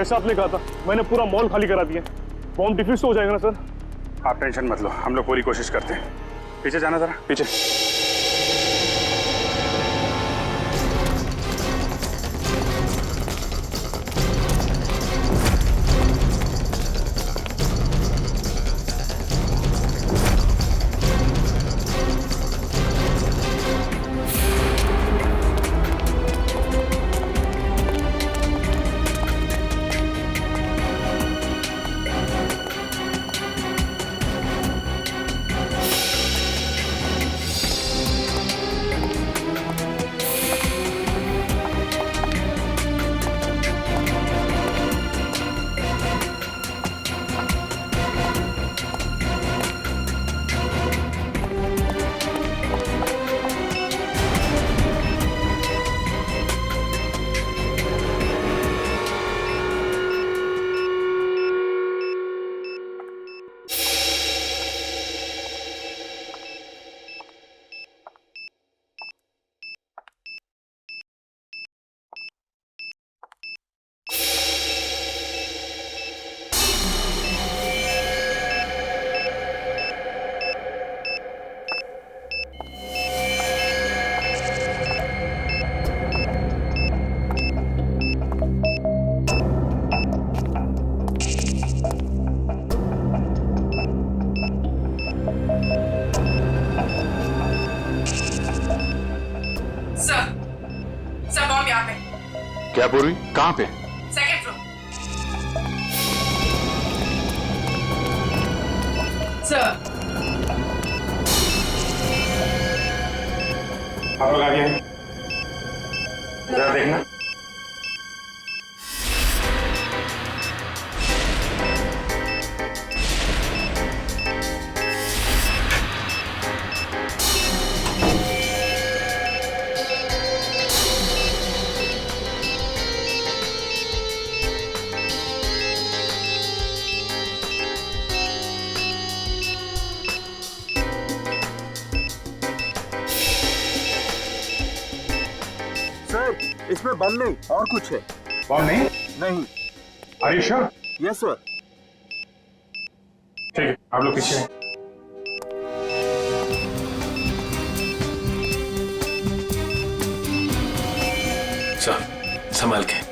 जैसा आपने कहा था मैंने पूरा मॉल खाली करा दिया। बॉम्ब डिफ्यूज तो हो जाएगा ना सर? आप टेंशन मत लो, हम लोग पूरी कोशिश करते हैं। पीछे जाना जरा, पीछे। क्या पूर्वी, कहां पे? Second floor. सर आप लोग आगे हैं, जरा देखना। इसमें बम नहीं और कुछ है। बम नहीं? नहीं। Are you sure? Yes sir. ठीक है, आप लोग पीछे हैं। सर संभाल के।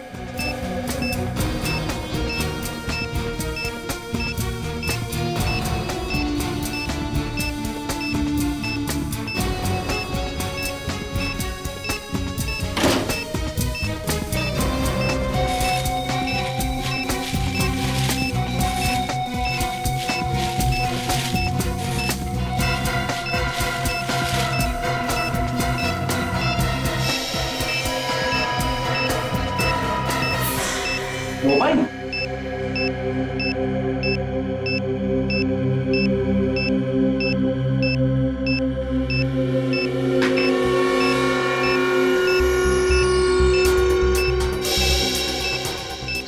मोबाइल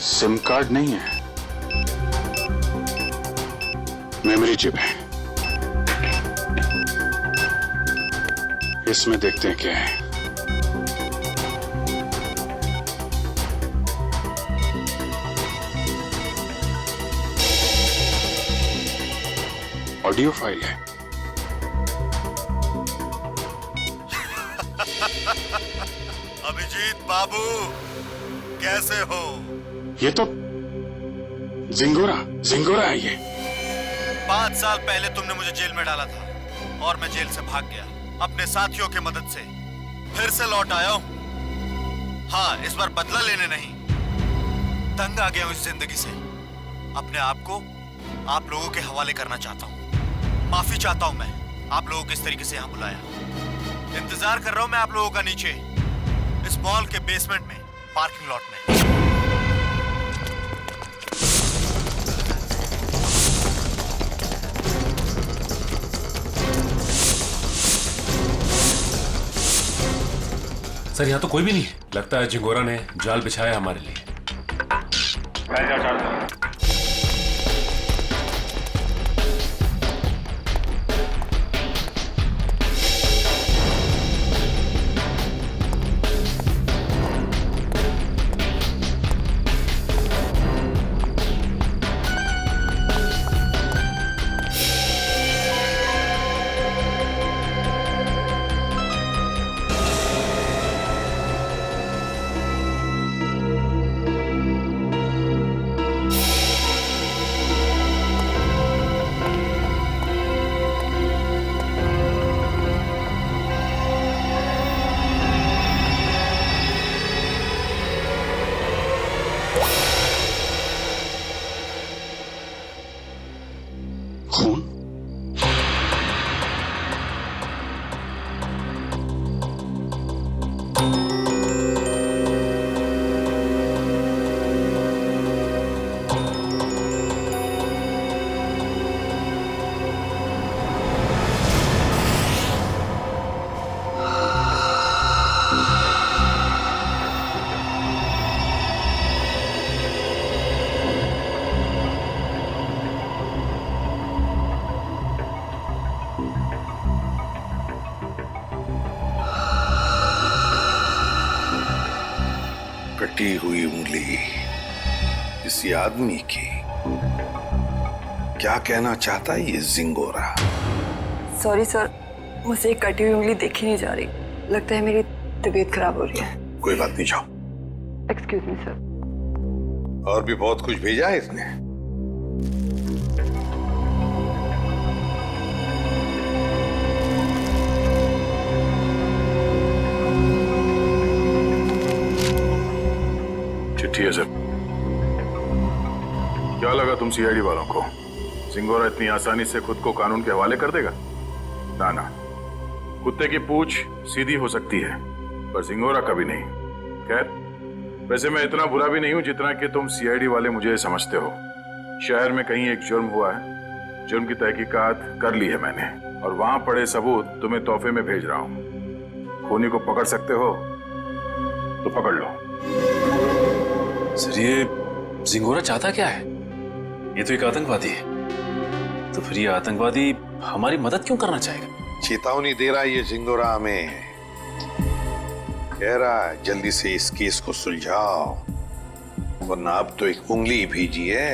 सिम कार्ड नहीं है, मेमोरी चिप है। इसमें देखते हैं क्या है। ऑडियो फाइल है। अभिजीत बाबू कैसे हो? ये तो जिंगोरा है ये। 5 साल पहले तुमने मुझे जेल में डाला था और मैं जेल से भाग गया। अपने साथियों की मदद से फिर से लौट आया हूं। हाँ, इस बार बदला लेने नहीं, तंग आ गया हूं इस जिंदगी से। अपने आप को आप लोगों के हवाले करना चाहता हूं। माफी चाहता हूं मैं आप लोगों को इस तरीके से यहां बुलाया। इंतजार कर रहा हूं मैं आप लोगों का नीचे इस मॉल के बेसमेंट में, पार्किंग लॉट में। सर यहाँ तो कोई भी नहीं है। लगता है झिंगोरा ने जाल बिछाया हमारे लिए। कटी हुई उंगली किसी आदमी की। क्या कहना चाहता है ये जिंगोरा? सॉरी सर, मुझे एक कटी हुई उंगली देखी नहीं जा रही। लगता है मेरी तबीयत खराब हो रही है। कोई बात नहीं, जाओ। Excuse me sir. और भी बहुत कुछ भेजा है इसने। चिट्ठी है सर। क्या लगा तुम सीआईडी वालों को जिंगोरा इतनी आसानी से खुद को कानून के हवाले कर देगा? ना ना, कुत्ते की पूंछ सीधी हो सकती है पर जिंगोरा कभी नहीं। खैर, वैसे मैं इतना बुरा भी नहीं हूं जितना कि तुम सीआईडी वाले मुझे समझते हो। शहर में कहीं एक जुर्म हुआ है, जुर्म की तहकीकात कर ली है मैंने और वहां पड़े सबूत तुम्हें तोहफे में भेज रहा हूं। खूनी को पकड़ सकते हो तो पकड़ लो। सर, ये जिंगोरा चाहता क्या है? ये तो एक आतंकवादी है, तो फिर ये आतंकवादी हमारी मदद क्यों करना चाहेगा? चेतावनी दे रहा है ये जिंगोरा हमें। कह रहा है जल्दी से इस केस को सुलझाओ, वरना अब तो एक उंगली ही भेजी है,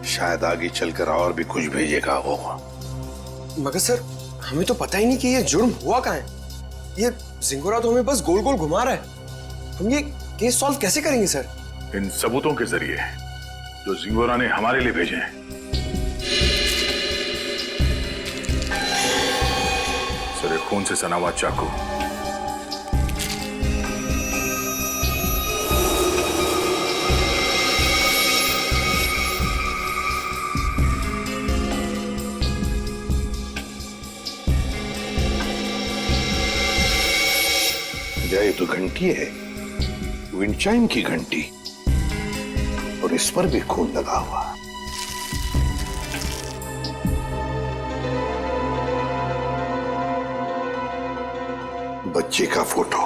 शायद आगे चलकर और भी कुछ भेजेगा वो। मगर सर, हमें तो पता ही नहीं कि ये जुर्म हुआ कहाँ है। ये जिंगोरा तो हमें बस गोल गोल घुमा रहा है। हम ये केस सॉल्व कैसे करेंगे सर? इन सबूतों के जरिए जो जिंगोरा ने हमारे लिए भेजे हैं। सर, एक खून से सना हुआ चाकू, ये तो घंटी है, विंडचाइम की घंटी, और इस पर भी खून लगा हुआ। बच्चे का फोटो,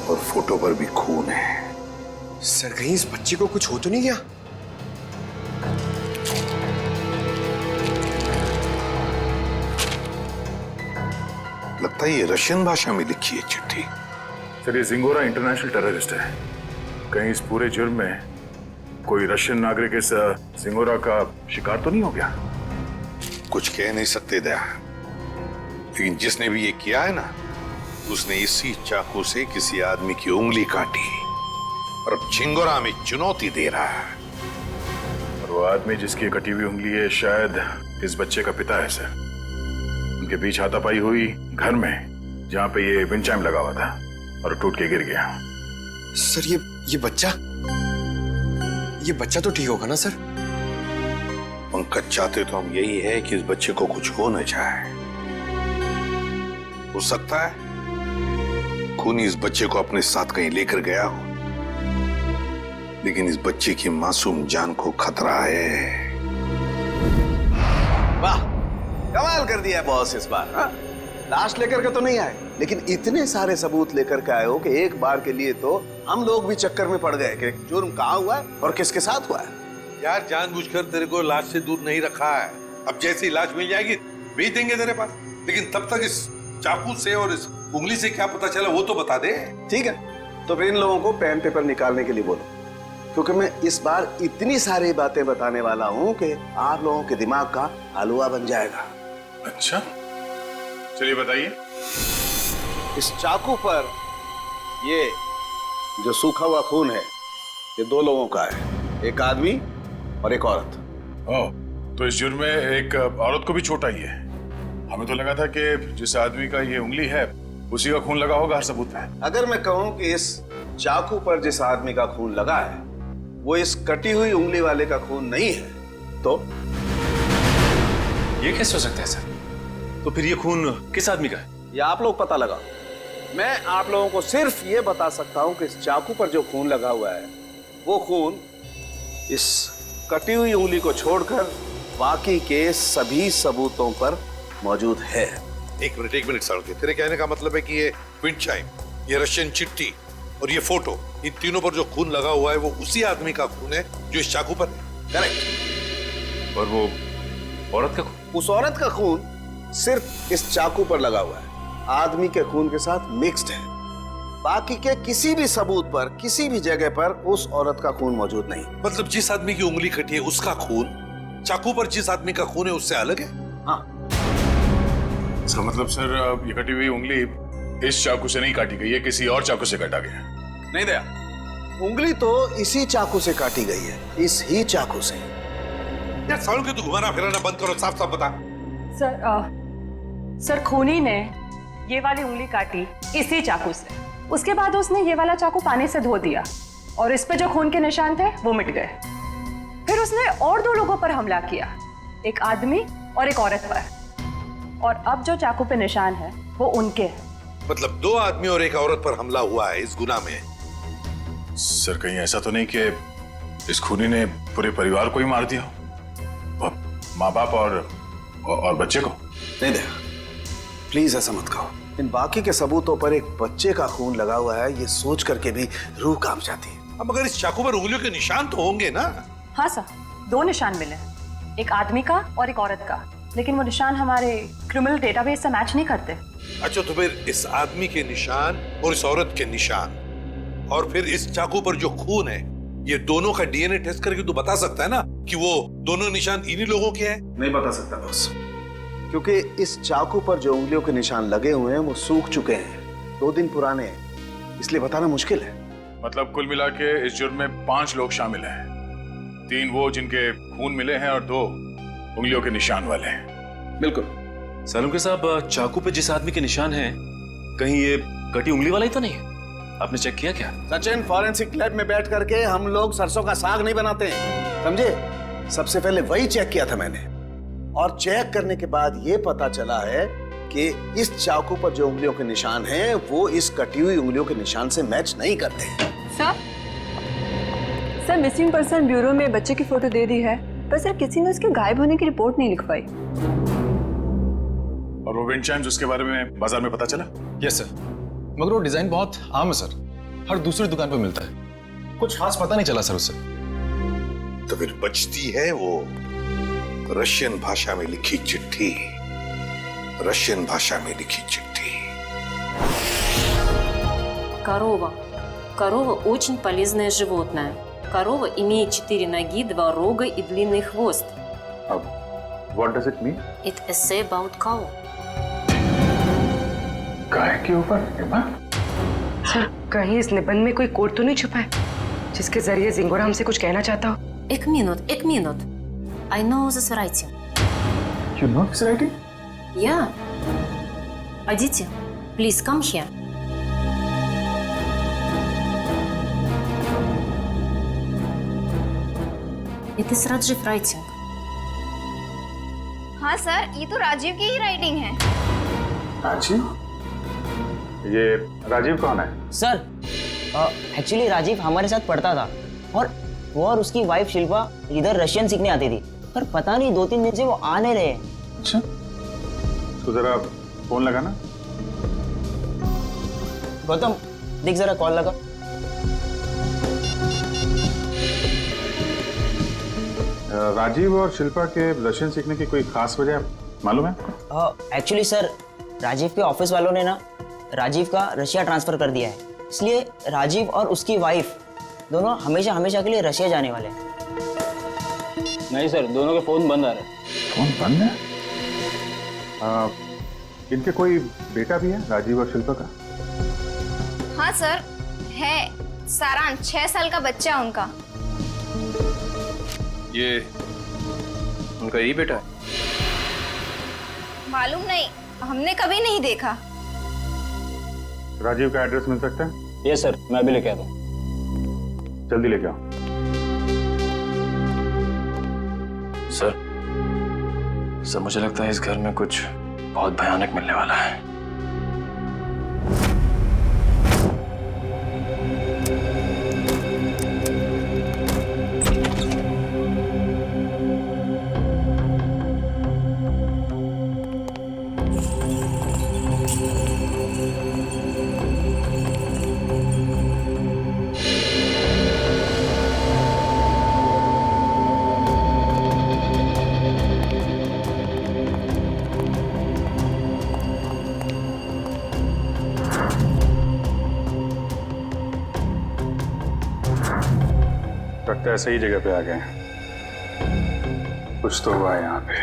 और फोटो पर भी खून है। सर, कहीं इस बच्चे को कुछ हो तो नहीं गया? लगता है ये रशियन भाषा में लिखी है चिट्ठी। सर, ये जिंगोरा इंटरनेशनल टेररिस्ट है। कहीं इस पूरे जुर्म में कोई रशियन नागरिक इस जिंगोरा का शिकार तो नहीं हो गया? कुछ कह नहीं सकते दया, लेकिन जिसने भी ये किया है ना, उसने इसी चाकू से किसी आदमी की उंगली काटी और अब जिंगोरा में चुनौती दे रहा है। और वो आदमी जिसकी कटी हुई उंगली है शायद इस बच्चे का पिता है सर। उनके बीच हाथापाई हुई घर में जहां पे ये विंडचाइम लगा हुआ था और टूट के गिर गया। सर, ये बच्चा तो ठीक होगा ना सर? पंकज, चाहते तो हम यही है कि इस बच्चे को कुछ हो न जाए। हो सकता है खूनी इस बच्चे को अपने साथ कहीं लेकर गया हो, लेकिन इस बच्चे की मासूम जान को खतरा है। वाह, कमाल कर दिया बॉस इस बार। हाँ? लाश लेकर के तो नहीं आए, लेकिन इतने सारे सबूत लेकर के आए हो कि एक बार के लिए तो हम लोग भी चक्कर में पड़ गए कि जुर्म कहाँ हुआ है और किसके साथ हुआ है। यार, जानबूझकर तेरे को लाश से दूर नहीं रखा है। अब जैसी लाश मिल जाएगी भेज देंगे तेरे पास, लेकिन तब तक इस चाकू से और इस उंगली से क्या पता चला वो तो बता दे। ठीक है, तो फिर इन लोगों को पेन पेपर निकालने के लिए बोलो, क्योंकि मैं इस बार इतनी सारी बातें बताने वाला हूँ कि आप लोगों के दिमाग का हलवा बन जाएगा। अच्छा, चलिए बताइए। इस चाकू पर ये जो सूखा हुआ खून है, ये दो लोगों का है, एक आदमी और एक औरत। ओह, तो इस जुर्म में एक औरत को भी छोटा ही है। हमें तो लगा था कि जिस आदमी का ये उंगली है उसी का खून लगा होगा हर सबूत में। अगर मैं कहूं कि इस चाकू पर जिस आदमी का खून लगा है वो इस कटी हुई उंगली वाले का खून नहीं है, तो ये कैसे हो सकता है सर? तो फिर ये खून किस आदमी का है? ये आप लोग पता लगा। मैं आप लोगों को सिर्फ ये बता सकता हूं कि इस चाकू पर जो खून लगा हुआ है वो खून इस कटी हुई उंगली को छोड़कर बाकी के सभी सबूतों पर मौजूद है। एक मिनट सड़के, तेरे कहने का मतलब है कि ये विंडचाइम, ये रशियन चिट्ठी और ये फोटो, इन तीनों पर जो खून लगा हुआ है वो उसी आदमी का खून है जो इस चाकू पर है? करेक्ट। और वो औरत का खून? उस औरत का खून सिर्फ इस चाकू पर लगा हुआ है, आदमी के खून के साथ मिक्स्ड है। बाकी के किसी भी सबूत पर, किसी भी जगह पर उस औरत का खून मौजूद नहीं। मतलब जिस आदमी की उंगली कटी है उसका खून चाकू पर जिस आदमी का खून है उससे अलग है? हाँ। इसका मतलब सर ये कटी हुई उंगली इस चाकू से नहीं काटी गई है, किसी और चाकू से काटा गया। नहीं दया, उंगली तो इसी चाकू से काटी गई है, इस ही चाकू से। यार सालों के तू घुमाना फिराना बंद करो, साफ साफ बता। सर खूनी ने ये वाली उंगली काटी इसी चाकू से। उसके बाद उसने ये वाला चाकू पानी से धो दिया और इस पे जो खून के निशान थे वो मिट गए। फिर उसने और 2 लोगों पर हमला किया, एक आदमी और एक औरत पर। और अब जो चाकू पे निशान है वो उनके हैं। मतलब 2 आदमी और एक औरत पर हमला हुआ है इस गुनाह में। सर कहीं ऐसा तो नहीं कि इस खूनी ने पूरे परिवार को ही मार दिया, माँ बाप और बच्चे को? नहीं दया, प्लीज ऐसा मत कहो। इन बाकी के सबूतों पर एक बच्चे का खून लगा हुआ है, ये सोच करके भी रूह कांप जाती है। अब मगर इस चाकू पर उंगलियों के निशान तो होंगे ना? हाँ सर, 2 निशान मिले, एक आदमी का और एक औरत का, लेकिन वो निशान हमारे क्रिमिनल डेटाबेस से मैच नहीं करते। अच्छा, तो फिर इस आदमी के निशान और इस औरत के निशान और फिर इस चाकू पर जो खून है, ये दोनों का डीएनए टेस्ट करके तो बता सकता है ना कि वो दोनों निशान इन्हीं लोगों के हैं? नहीं बता सकता बॉस, क्योंकि इस चाकू पर जो उंगलियों के निशान लगे हुए हैं वो सूख चुके हैं, 2 दिन पुराने हैं, इसलिए बताना मुश्किल है। मतलब कुल मिला के इस जुर्म में 5 लोग शामिल हैं, 3 वो जिनके खून मिले हैं और 2 उंगलियों के निशान वाले हैं। बिल्कुल सालुंके साहब, चाकू पे जिस आदमी के निशान हैं, कहीं ये कटी उंगली वाला ही तो नहीं है? आपने चेक किया क्या? सचिन, फॉरेंसिक लैब में बैठ करके हम लोग सरसों का साग नहीं बनाते हैं, समझे? सबसे पहले वही चेक किया था मैंने, और चेक करने के बाद ये पता चला है कि इस चाकू पर जो उंगलियों के निशान हैं वो इस कटी हुई उंगलियों के निशान से मैच नहीं करते हैं। सर मिसिंग पर्सन ब्यूरो में बच्चे की फोटो दे दी है, पर सर किसी ने उसके गायब होने की रिपोर्ट नहीं लिखवाई। और वो विंड चाइम्स, उसके बारे में बाजार में पता चला? यस सर, मगर वो डिजाइन बहुत आम है सर, हर दूसरी दुकान पर मिलता है, कुछ खास पता नहीं चला सर उससे। तो फिर बचती है वो रशियन भाषा में लिखी चिट्ठी, रशियन भाषा में लिखी चिट्ठी। Корова очень полезное животное. Корова имеет 4 ноги, 2 рога и длинный хвост. What does it mean? It essay about cow. गाय के ऊपर सर कहीं इस निबंध में कोई कोड तो नहीं छुपा है जिसके जरिए जिंगोरा हमसे कुछ कहना चाहता हो? एक minute. I know this writing. You know this writing? Yeah. Aditi, please come here. It is Rajiv writing. हाँ सर, ये तो राजीव की ही राइटिंग है। राजीव? ये राजीव कौन है? सर एक्चुअली राजीव हमारे साथ पढ़ता था और वो और उसकी वाइफ शिल्पा इधर रशियन सीखने आती थी, पर पता नहीं 2-3 दिन से वो आ नहीं रहे। अच्छा, तो जरा फोन लगाना। गौतम देख जरा कॉल लगा। राजीव और शिल्पा के रशियन सीखने की कोई खास वजह मालूम है आपको? एक्चुअली सर राजीव के ऑफिस वालों ने ना राजीव का रशिया ट्रांसफर कर दिया है, इसलिए राजीव और उसकी वाइफ दोनों हमेशा हमेशा के लिए रशिया जाने वाले हैं। नहीं सर, दोनों के फोन बंद आ रहे हैं। फोन बंद है? इनके कोई बेटा भी है, राजीव और शिल्पा का? हाँ सर है, सारांश 6 साल का बच्चा है उनका। ये उनका यही बेटा है? मालूम नहीं, हमने कभी नहीं देखा। राजीव का एड्रेस मिल सकता है? यस सर, मैं अभी लेके आता हूँ। जल्दी लेके आओ। सर मुझे लगता है इस घर में कुछ बहुत भयानक मिलने वाला है। लगता है सही जगह पे आ गए हैं। कुछ तो हुआ है यहाँ पे।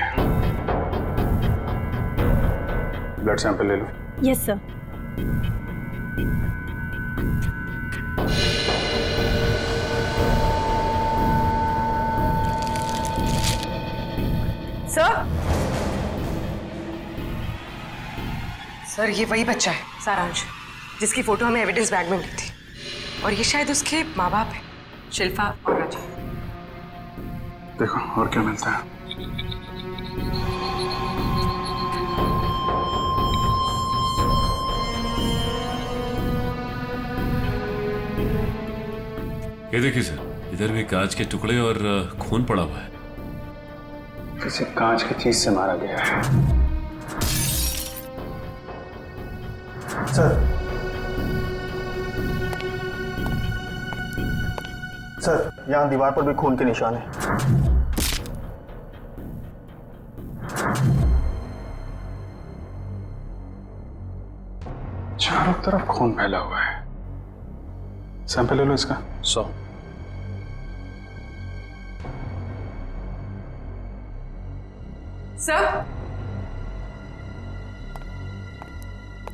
ब्लड सैंपल ले लो। Yes sir. सर ये वही बच्चा है सारांश, जिसकी फोटो हमें एविडेंस बैग में मिली थी, और ये शायद उसके माँ बाप है, शिल्पा और राजीव। देखो और क्या मिलता है। ये देखिए सर, इधर भी कांच के टुकड़े और खून पड़ा हुआ है। किसी कांच की चीज से मारा गया है। सर यहाँ दीवार पर भी खून के निशान है। चारों तरफ खून फैला हुआ है। सैंपल ले लो इसका। 100।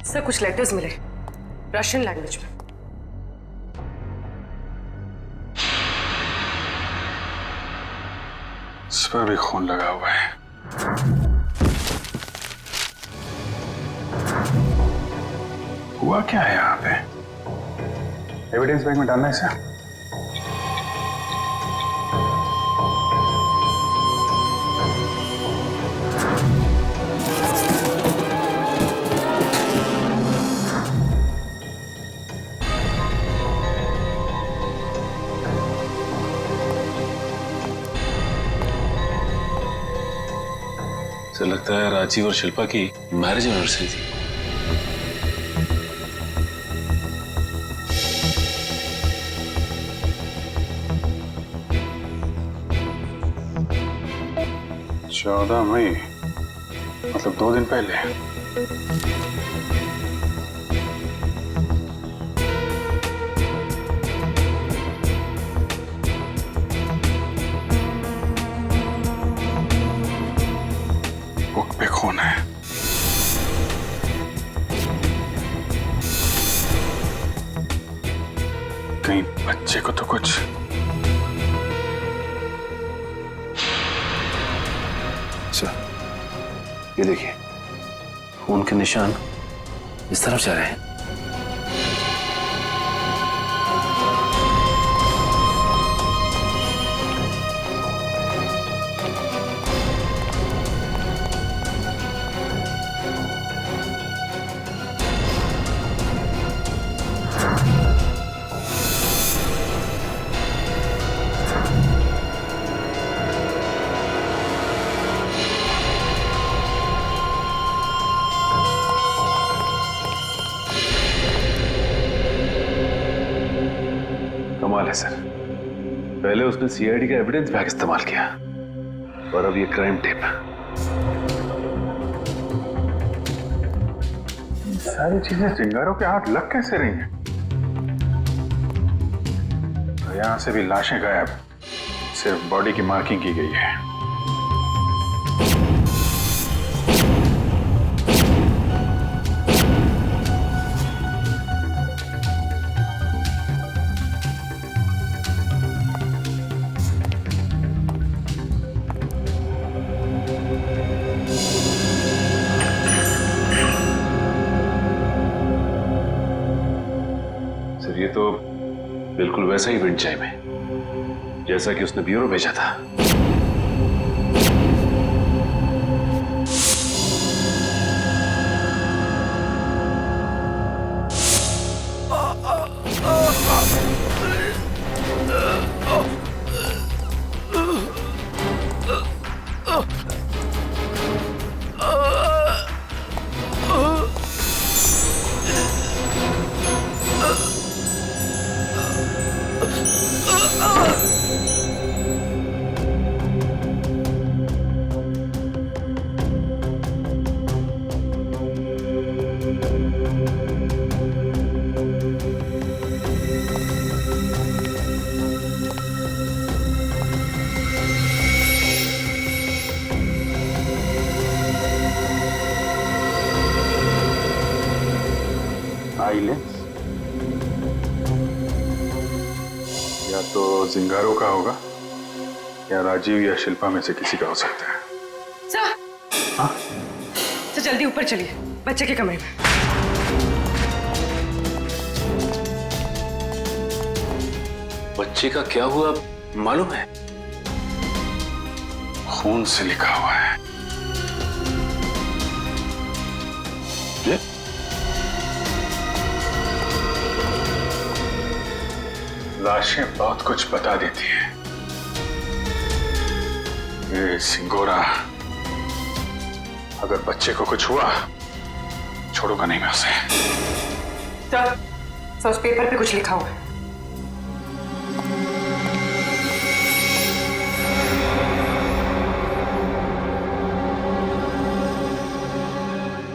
सर कुछ लेटर्स मिले रशियन लैंग्वेज में। इस पर भी खून लगा हुआ है। हुआ क्या है यहाँ पे? एविडेंस बैग में डालना है इसे। सर लगता है राजीव और शिल्पा की मैरिज एनिवर्सरी थी। चौदह मई, मतलब 2 दिन पहले। बुक पे खून है। कहीं बच्चे को तो कुछ। सर ये देखिए, खून के निशान इस तरफ जा रहे हैं। कमाल है सर, पहले उसने सीआईडी का एविडेंस बैग इस्तेमाल किया और अब ये क्राइम टेप। सारी चीजें चिंगारों के हाथ लग कैसे रही हैं? तो यहां से भी लाशें गायब, सिर्फ बॉडी की मार्किंग की गई है। सर ये तो बिल्कुल वैसा ही विंड चाइम है जैसा कि उसने ब्यूरो भेजा था। आईलेंस या तो जिंगारो का होगा या राजीव या शिल्पा में से किसी का हो सकता है। सर, हाँ? तो जल्दी ऊपर चलिए, बच्चे के कमरे में। बच्चे का क्या हुआ मालूम है? खून से लिखा हुआ है। ये? लाशें बहुत कुछ बता देती हैं। ये सिंगोरा अगर बच्चे को कुछ हुआ छोड़ूंगा नहीं मैं उसे। सर, उस पेपर पे कुछ लिखा हुआ है।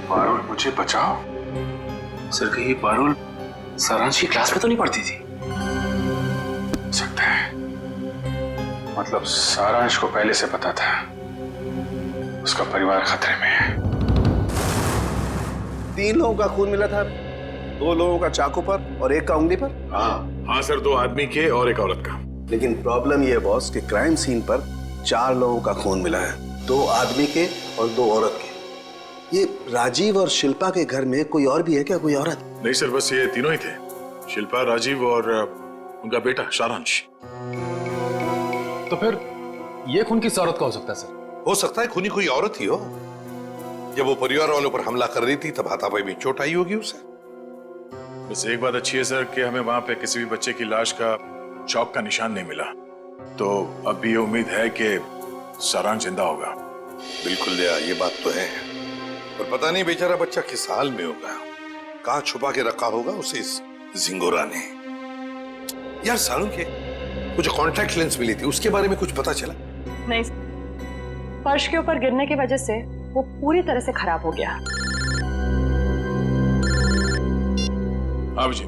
पारुल मुझे बचाओ। सर कहीं पारुल सारांश की क्लास में तो नहीं पढ़ती थी? सकता है, मतलब सारांश को पहले से पता था उसका परिवार खतरे में है। 3 लोगों का खून मिला था, 2 लोगों का चाकू पर और 1 का उंगली पर। हाँ सर, 2 आदमी के और 1 औरत का। लेकिन प्रॉब्लम ये है बॉस कि क्राइम सीन पर 4 लोगों का खून मिला है, 2 आदमी के और 2 औरत के। ये राजीव और शिल्पा के घर में कोई और भी है क्या, कोई औरत? नहीं सर, बस ये तीनों ही थे, शिल्पा, राजीव और उनका बेटा सारांश। तो फिर ये खून किस औरत का हो सकता है सर? हो सकता है खूनी कोई औरत ही हो। जब वो परिवार वालों पर हमला कर रही थी तब हाथापाई में चोट आई होगी उसे। बस एक बात अच्छी है सर कि हमें वहां पे किसी भी बच्चे की लाश का चौक का निशान नहीं मिला, तो अब भी ये उम्मीद है कि सारांश जिंदा होगा। बिल्कुल दया, ये बात तो है, पर पता नहीं बेचारा बच्चा किस हाल में होगा, कहां छुपा के रखा होगा उसे इस जिंगोरा ने। यार सारुण के वो जो कॉन्टैक्ट लेंस मिली थी उसके बारे में कुछ पता चला? नहीं, फर्श के ऊपर गिरने की वजह से वो पूरी तरह से खराब हो गया। हाँ जी।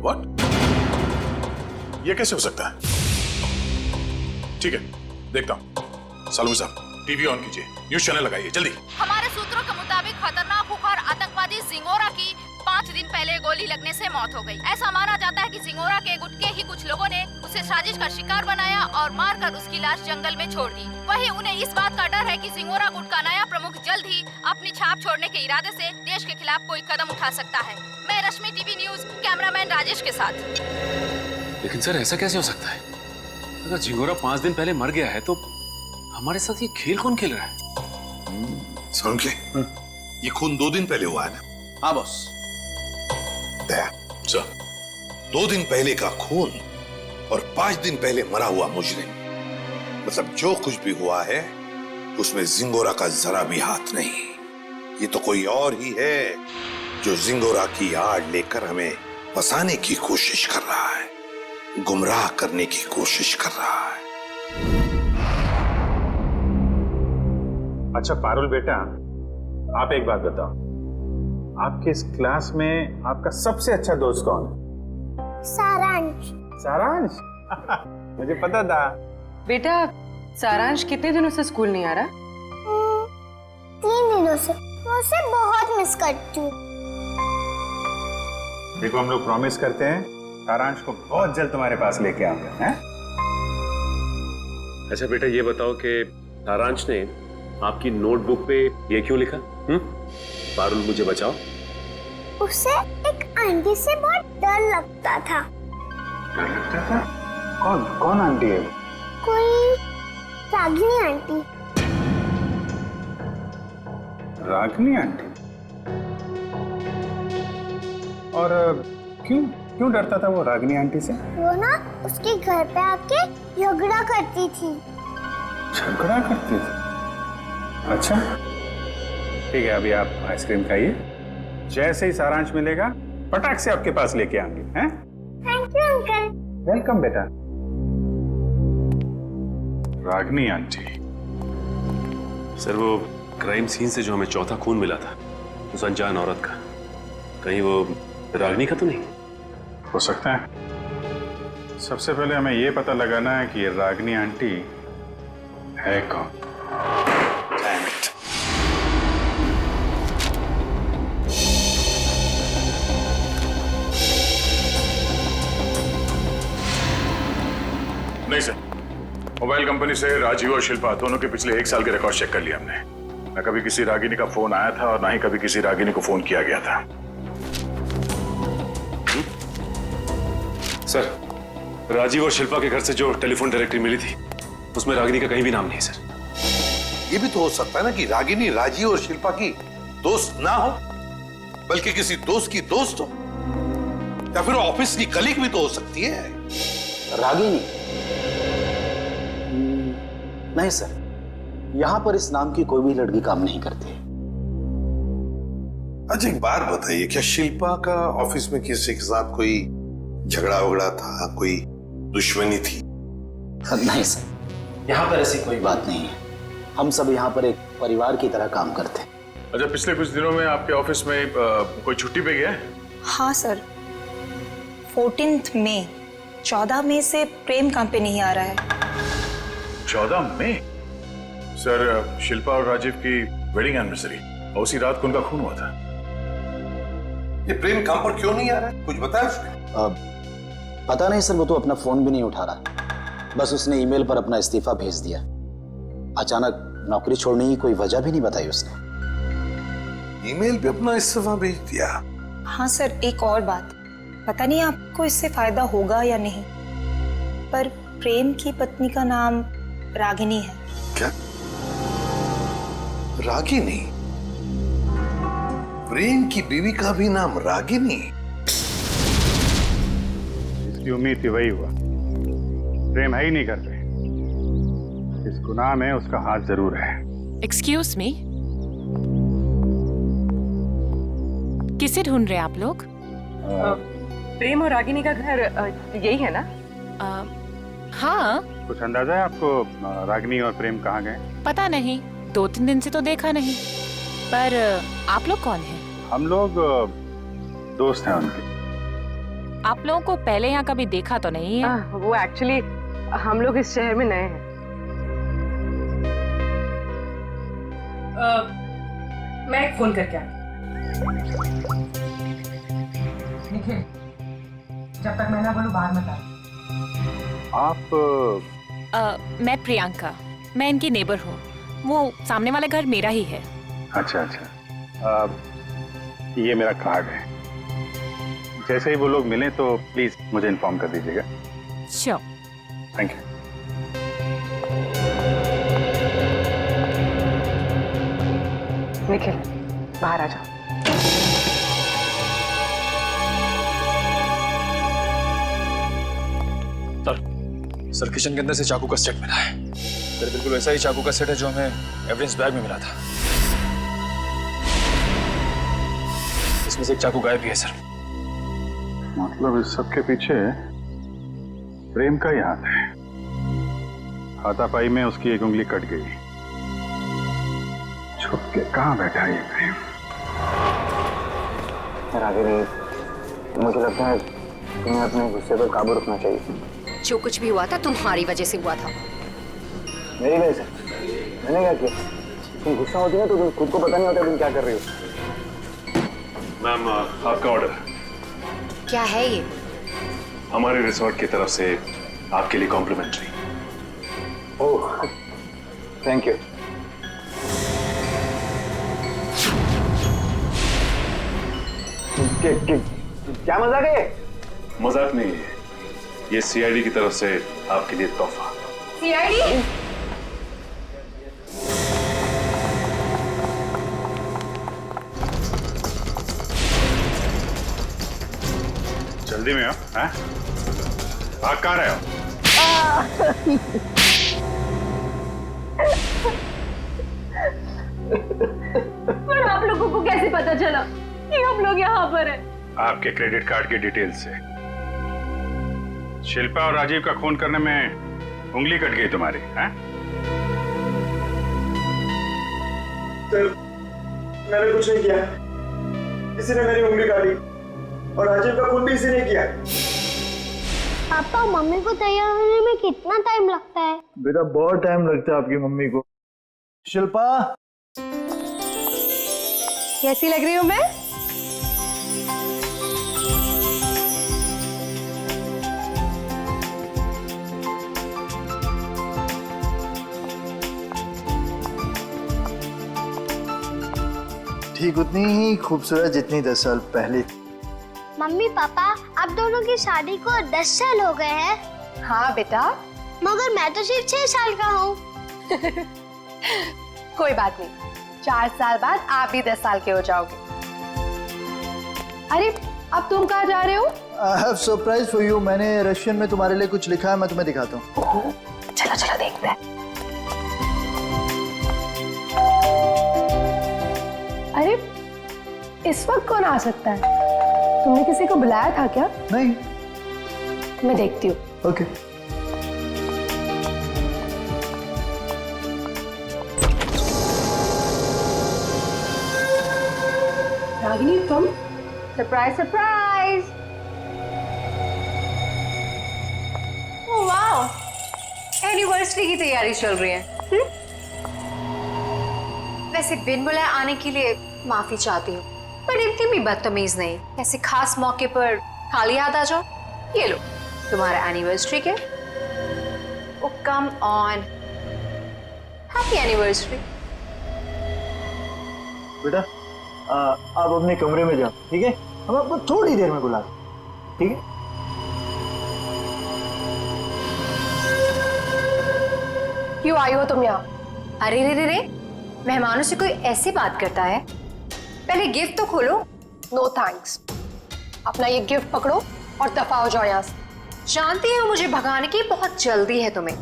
व्हाट? ये कैसे हो सकता है? ठीक है, देखता हूं। सालू साहब, टीवी ऑन कीजिए, न्यूज चैनल लगाइए जल्दी। हमारे सूत्रों के मुताबिक खतरनाक खुखार आतंकवादी जिंगोरा की 5 दिन पहले गोली लगने से मौत हो गई। ऐसा माना जाता है कि जिंगोरा के गुट के ही कुछ लोगों ने उसे साजिश का शिकार बनाया और मारकर उसकी लाश जंगल में छोड़ दी। वहीं उन्हें इस बात का डर है कि जिंगोरा गुट का नया प्रमुख जल्द ही अपनी छाप छोड़ने के इरादे से देश के खिलाफ कोई कदम उठा सकता है। मैं रश्मि, टीवी न्यूज, कैमरामैन राजेश के साथ। लेकिन सर ऐसा कैसे हो सकता है? अगर जिंगोरा 5 दिन पहले मर गया है तो हमारे साथ ये खेल कौन खेल रहा है? सारुण के ये खून 2 दिन पहले हुआ है ना? हाँ बॉस। दया सर, 2 दिन पहले का खून और 5 दिन पहले मरा हुआ मुजरिम, मतलब जो कुछ भी हुआ है उसमें जिंगोरा का जरा भी हाथ नहीं। ये तो कोई और ही है जो जिंगोरा की आड़ लेकर हमें फंसाने की कोशिश कर रहा है, गुमराह करने की कोशिश कर रहा है। अच्छा पारुल बेटा, आप एक बात बताओ, आपके इस क्लास में आपका सबसे अच्छा दोस्त कौन है? सारांश। सारांश? मुझे पता था। बेटा, सारांश कितने दिनों से स्कूल नहीं आ रहा? 3 दिनों से। मैं उसे बहुत मिस करती हूँ। देखो, हम लोग प्रॉमिस करते हैं सारांश को बहुत जल्द तुम्हारे पास लेके आऊंगा, हैं? अच्छा बेटा, ये बताओ कि सारांश ने आपकी नोटबुक पे ये क्यों लिखा? पारुल मुझे बचाओ। उसे एक आंटी से बहुत डर लगता था। डर लगता था? कौन आंटी है? कोई रागिनी आंटी। रागिनी आंटी? और क्यों डरता था वो रागिनी आंटी से? वो ना उसके घर पे आके झगड़ा करती थी। झगड़ा करती थी? अच्छा ठीक है, अभी आप आइसक्रीम खाइए, जैसे ही सारांश मिलेगा पटाख से आपके पास लेके आएंगे, हैं? Thank you uncle. वेलकम बेटा। रागिनी आंटी। सर वो क्राइम सीन से जो हमें चौथा खून मिला था उस अनजान औरत का, कहीं वो रागिनी का तो नहीं? हो सकता है। सबसे पहले हमें ये पता लगाना है कि ये रागिनी आंटी है कौन। मोबाइल कंपनी से राजीव और शिल्पा दोनों के पिछले 1 साल के रिकॉर्ड चेक कर लिया हमने। न कभी किसी रागिनी का फोन आया था और ना ही कभी किसी रागिनी को फोन किया गया था। सर, राजीव और शिल्पा के घर से जो टेलीफोन डायरेक्टरी मिली थी उसमें रागिनी का कहीं भी नाम नहीं है सर। ये भी तो हो सकता है ना कि रागिनी राजीव और शिल्पा की दोस्त ना हो, बल्कि किसी दोस्त की दोस्त हो, या फिर ऑफिस की कलीग भी तो हो सकती है। रागिनी? नहीं सर, यहां पर इस नाम की कोई भी लड़की काम नहीं करती। अच्छा एक बात बताइए, क्या शिल्पा का ऑफिस में किसी के साथ कोई झगड़ा वगड़ा था, कोई दुश्मनी थी? नहीं सर, यहाँ पर ऐसी कोई बात नहीं है। हम सब यहाँ पर एक परिवार की तरह काम करते हैं। अच्छा, पिछले कुछ दिनों में आपके ऑफिस में कोई छुट्टी पे गया है? हाँ सर, 14 मई 14 मई से प्रेम काम पे नहीं आ रहा है। 14 मई? सर, शिल्पा और राजीव की वेडिंग एनिवर्सरी और उसी रात को उनका खून हुआ था। ये प्रेम काम पर क्यों नहीं आ रहा है, कुछ बताया उसने? पता नहीं सर, वो तो अपना फोन भी नहीं उठा रहा। बस उसने ईमेल पर अपना इस्तीफा भेज दिया। अचानक नौकरी छोड़ने की कोई वजह भी नहीं बताई उसने। ईमेल पे अपना इस्तीफा भेज दिया? हाँ सर, एक और बात, पता नहीं आपको इससे फायदा होगा या नहीं, पर प्रेम की पत्नी का नाम रागिनी है। क्या? रागिनी? प्रेम की बीवी का भी नाम रागिनी? इसकी उम्मीद थी, वही हुआ। प्रेम है ही नहीं घर पे। इस गुनाह में उसका हाथ जरूर है। एक्सक्यूज मी, किसे ढूंढ रहे हैं आप लोग? प्रेम और रागिनी का घर यही है ना? हाँ। कुछ अंदाजा है आपको रागिनी और प्रेम कहाँ गए? पता नहीं, 2-3 दिन से तो देखा नहीं। पर आप लोग कौन हैं? हम लोग दोस्त हैं उनके। आप लोगों को पहले यहाँ कभी देखा तो नहीं है? वो एक्चुअली हम लोग इस शहर में नए हैं। मैं एक फोन करके आती। जब तक मैं ना बोलूं बाहर मत आ। आप? मैं प्रियंका, मैं इनकी नेबर हूँ। वो सामने वाला घर मेरा ही है। अच्छा अच्छा, ये मेरा कार्ड है। जैसे ही वो लोग मिलें तो प्लीज मुझे इन्फॉर्म कर दीजिएगा। श्योर। Thank you. निखिल, बाहर आ जाओ। सर, किचन के अंदर से चाकू का सेट मिला है। सर, बिल्कुल वैसा ही चाकू का सेट है जो हमें एविडेंस बैग में मिला था। इसमें से एक चाकू गायब भी है सर। मतलब इस सब के पीछे प्रेम का ही हाथ है। हाथापाई में उसकी एक उंगली कट गई। छुप के कहाँ बैठा है ये प्रेम? रागिनी, मुझे लगता है तुम्हें अपने गुस्से पर काबू रखना चाहिए। जो कुछ भी हुआ था तुम्हारी वजह से हुआ था। मेरी वजह से? मैंने क्या किया? तुम गुस्सा होती है तो तुम खुद को पता नहीं होता तुम क्या कर रही हो। मैम, आपका ऑर्डर। क्या है ये? हमारे रिसोर्ट की तरफ से आपके लिए कॉम्प्लीमेंट्री। Oh, thank you. क्या मजाक है? मजाक नहीं है, ये सीआईडी की तरफ से आपके लिए तोहफा। सीआईडी? जल्दी में हो? भाग कहाँ रहे हो? पर आप लोगों को कैसे पता चला कि हम लोग यहाँ पर हैं? आपके क्रेडिट कार्ड की डिटेल्स से। शिल्पा और राजीव का खून करने में उंगली कट गई तुम्हारी, हैं? सर, मैंने कुछ नहीं किया। किसी ने मेरी उंगली काटी और राजीव का खून भी इसी ने किया। पापा, मम्मी को तैयार होने में कितना टाइम लगता है? बेटा, बहुत टाइम लगता है आपकी मम्मी को। शिल्पा, कैसी लग रही हूँ मैं? ठीक उतनी ही खूबसूरत जितनी 10 साल पहले। मम्मी पापा आप दोनों की शादी को 10 साल हो गए हैं। हाँ बेटा। मगर मैं तो सिर्फ 6 साल का हूँ। कोई बात नहीं, 4 साल बाद आप भी 10 साल के हो जाओगे। अरे अब तुम कहाँ जा रहे हो? I have surprise for you। मैंने रशियन में तुम्हारे लिए कुछ लिखा है, मैं तुम्हें दिखाता हूँ। चलो चलो देखते हैं। अरे इस वक्त कौन आ सकता है? तुमने किसी को बुलाया था क्या? नहीं। मैं देखती हूँ। ओके। रागिनी तुम? Surprise surprise. Oh wow, anniversary की तैयारी चल रही है। वैसे बिन बुलाए आने के लिए माफी चाहती हूँ, पर इतनी भी बदतमीज नहीं। ऐसे खास मौके पर खाली हाथ आ जाओ। ये लो तुम्हारा एनिवर्सरी के। ओ कम ऑन, हैप्पी एनिवर्सरी। बेटा आप अपने कमरे में जाओ, ठीक है? हम आपको थोड़ी देर में बुला रहे हैं, ठीक है? क्यों आई हो तुम यहाँ? अरे रे रे रे, मेहमानों से कोई ऐसी बात करता है? पहले गिफ्ट तो खोलो। No thanks. अपना ये गिफ्ट पकड़ो और दफा हो जाओ यहाँ से। जानती हो मुझे भगाने की बहुत जल्दी है तुम्हें।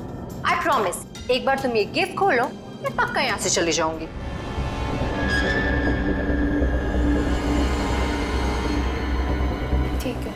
आई प्रॉमिस, एक बार तुम ये गिफ्ट खोलो मैं पक्का यहाँ से चली जाऊंगी। ठीक है।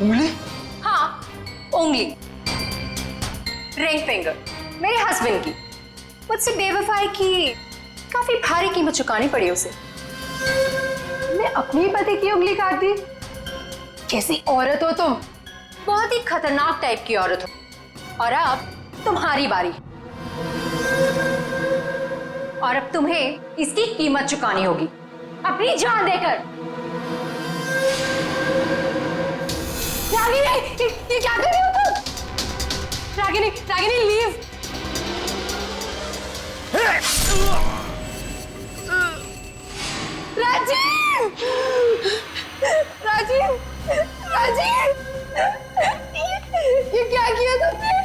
उंगली? हाँ, उंगली। रिंग फिंगर मेरे हस्बैंड की। मुझसे बेवफाई की काफी भारी कीमत चुकानी पड़ी उसे। मैं अपनी पति की उंगली काट दी। कैसी औरत हो तुम? बहुत ही खतरनाक टाइप की औरत हो। और अब तुम्हारी बारी। और अब तुम्हें इसकी कीमत चुकानी होगी, अपनी जान देकर। रागिनी, ये क्या कर रही हो तुम? रागिनी, रागिनी लीव। राजीव, राजीव, राजीव, ये क्या किया तुमने?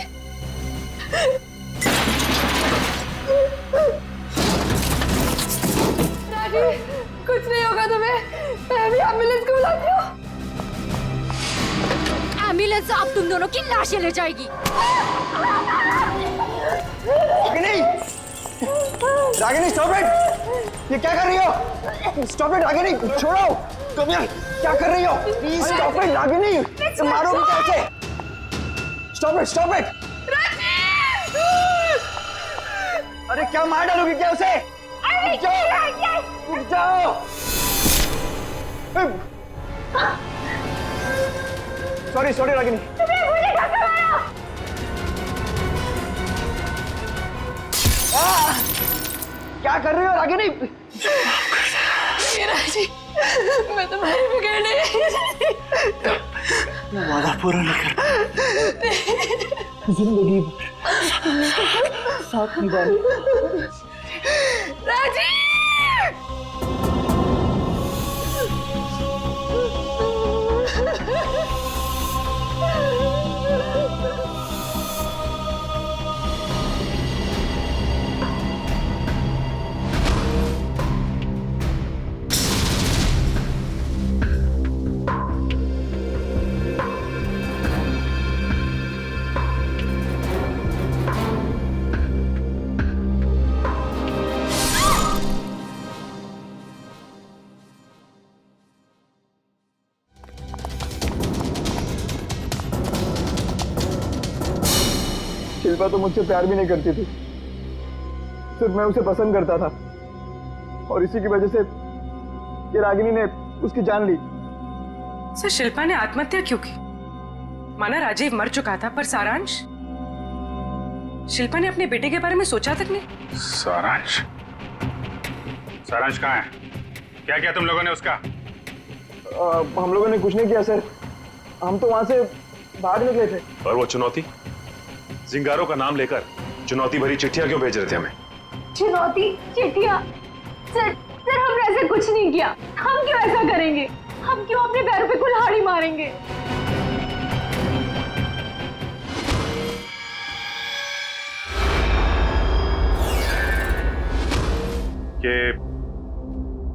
राजीव, कुछ नहीं होगा तुम्हें। मैं अभी एम्बुलेंस को बुलाती हूँ। एम्बुलेंस अब तुम दोनों की लाशें ले जाएगी। Ragini, Ragini stop it! ये क्या कर रही हो? स्टॉप इट रागिनी, छोड़ो! तुम यार क्या कर रही हो? प्लीज स्टॉप इट रागिनी, तुम मारोगी कैसे? Stop it! अरे क्या मार डालोगी क्या उसे? रुक जाओ! सॉरी रागिनी। क्या कर रही हो रागिनी? राजी, मैं तुम्हारी बिगड़ने वादा पूरा नहीं कर जिंदगी भर साथ निभाने। राजी! शिल्पा तो मुझसे प्यार भी नहीं करती थी, सिर्फ मैं उसे पसंद करता था और इसी की वजह से कि रागिनी ने उसकी जान ली। सर शिल्पा ने आत्महत्या क्यों की? माना राजीव मर चुका था, पर सारांश? शिल्पा ने अपने बेटे के बारे में सोचा तक नहीं। सारांश? सारांश कहाँ है? क्या किया तुम लोगों ने उसका? हम लोगों ने कुछ नहीं किया सर, हम तो वहां से भाग निकले थे। और वो चुनौती, जिंगारो का नाम लेकर चुनौती भरी चिट्ठियां क्यों भेज रहे थे हमें? चुनौती चिट्ठियां? सर हमने ऐसा कुछ नहीं किया। हम क्यों ऐसा करेंगे? हम क्यों अपने पैरों पे कुल्हाड़ी मारेंगे? कि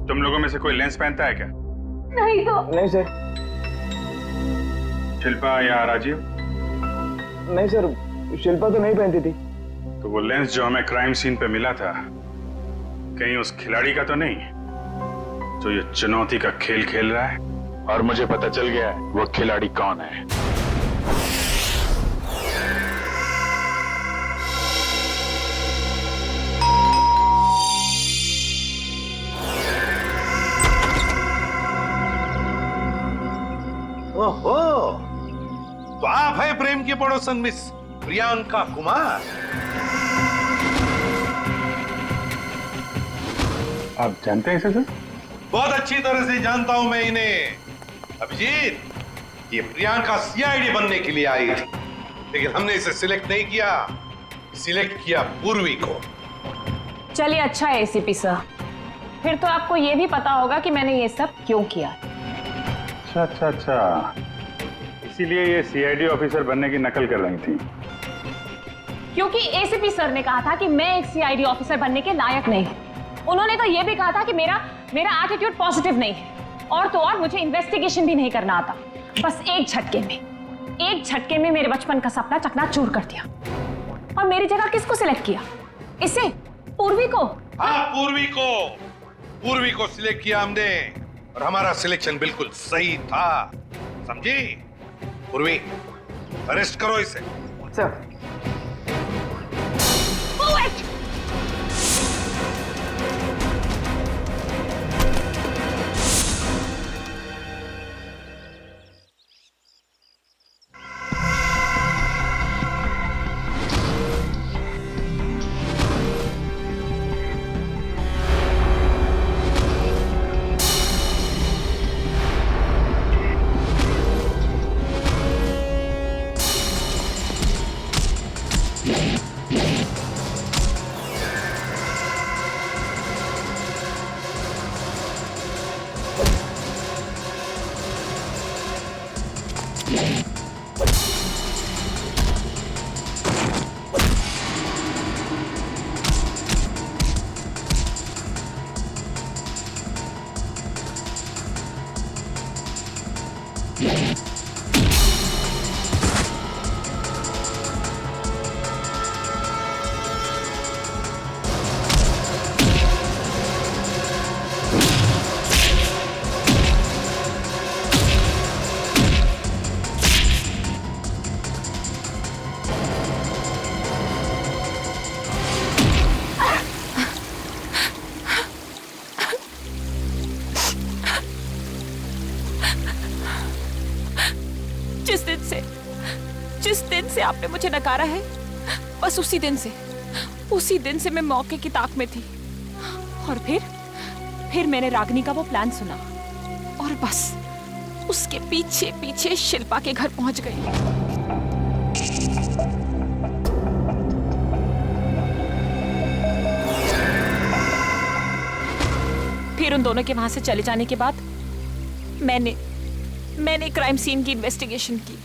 तुम लोगों में से कोई लेंस पहनता है क्या? नहीं तो। नहीं सर। शिल्पा या राजीव? नहीं सर, शिल्पा तो नहीं पहनती थी। तो वो लेंस जो हमें क्राइम सीन पे मिला था, कहीं उस खिलाड़ी का तो नहीं जो ये चुनौती का खेल खेल रहा है? और मुझे पता चल गया है वो खिलाड़ी कौन है। ओहो, तो आप है प्रेम की पड़ोसन मिस प्रियंका कुमार। आप जानते हैं इसे? बहुत अच्छी तरह से जानता हूं मैं इन्हें। अभिजीत, ये प्रियंका सीआईडी बनने के लिए आई थी, लेकिन हमने इसे सिलेक्ट नहीं किया, सिलेक्ट किया पूर्वी को। चलिए अच्छा है एसीपी सर, फिर तो आपको ये भी पता होगा कि मैंने ये सब क्यों किया। अच्छा, इसीलिए ये सीआईडी ऑफिसर बनने की नकल कर रही थी। क्योंकि एसीपी सर ने कहा था कि मैं एक सीआईडी ऑफिसर बनने के लायक नहीं हूँ। उन्होंने तो ये भी कहा था कि मेरा एटीट्यूड पॉजिटिव नहीं है, और तो और मुझे इन्वेस्टिगेशन भी नहीं करना आता। बस एक झटके में मेरे बचपन का सपना चकनाचूर कर दिया। और मेरी जगह किसको सिलेक्ट किया? इसे? पूर्वी को? हाँ, पूर्वी को सिलेक्ट किया हमने, और हमारा सिलेक्शन बिल्कुल सही था, समझी? पूर्वी, अरेस्ट करो इसे। सर। जिस दिन से आपने मुझे नकारा है, बस उसी दिन से मैं मौके की ताक में थी। और फिर मैंने रागिनी का वो प्लान सुना, और बस उसके पीछे पीछे शिल्पा के घर पहुंच गई। फिर उन दोनों के वहां से चले जाने के बाद मैंने क्राइम सीन की इन्वेस्टिगेशन की।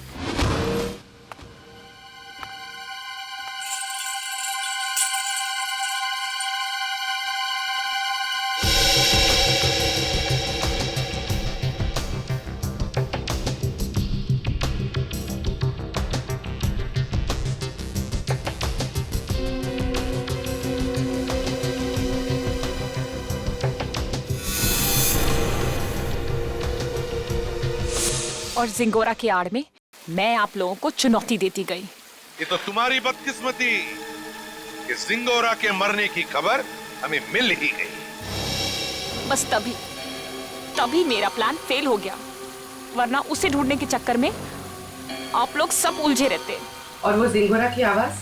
और जिंगोरा की आड़ में मैं आप लोगों को चुनौती देती गई। ये तो तुम्हारी बदकिस्मती कि जिंगोरा के मरने की खबर हमें मिल ही गई। बस तभी मेरा प्लान फेल हो गया, वरना उसे ढूंढने के चक्कर में आप लोग सब उलझे रहते। और वो जिंगोरा की आवाज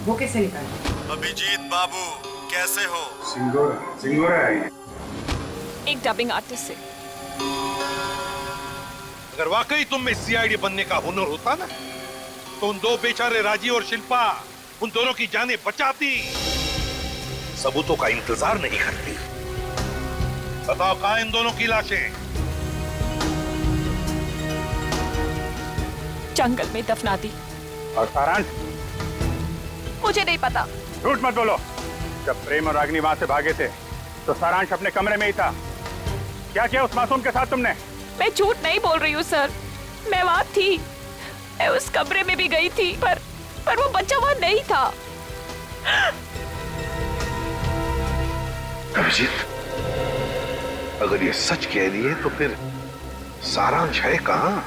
वो कैसे निकाली? अभिजीत बाबू कैसे हो? सिंगोरा है एक डबिंग आर्टिस्ट से। अगर वाकई तुम में सीआईडी बनने का हुनर होता ना, तो उन दो बेचारे राजीव और शिल्पा उन दोनों की जानें बचाती, सबूतों का इंतजार नहीं करती। बताओ कहां इन दोनों की लाशें? जंगल में दफना दी। और सारांश? मुझे नहीं पता। झूठ मत बोलो। जब प्रेम और रागिनी वहां से भागे थे तो सारांश अपने कमरे में ही था। क्या किया उस मासूम के साथ तुमने? मैं झूठ नहीं बोल रही हूँ सर, मैं वहां थी, मैं उस कमरे में भी गई थी, पर वो बच्चा वहां नहीं था। अभिजीत, अगर ये सच कह रही है तो फिर सारांश है कहां?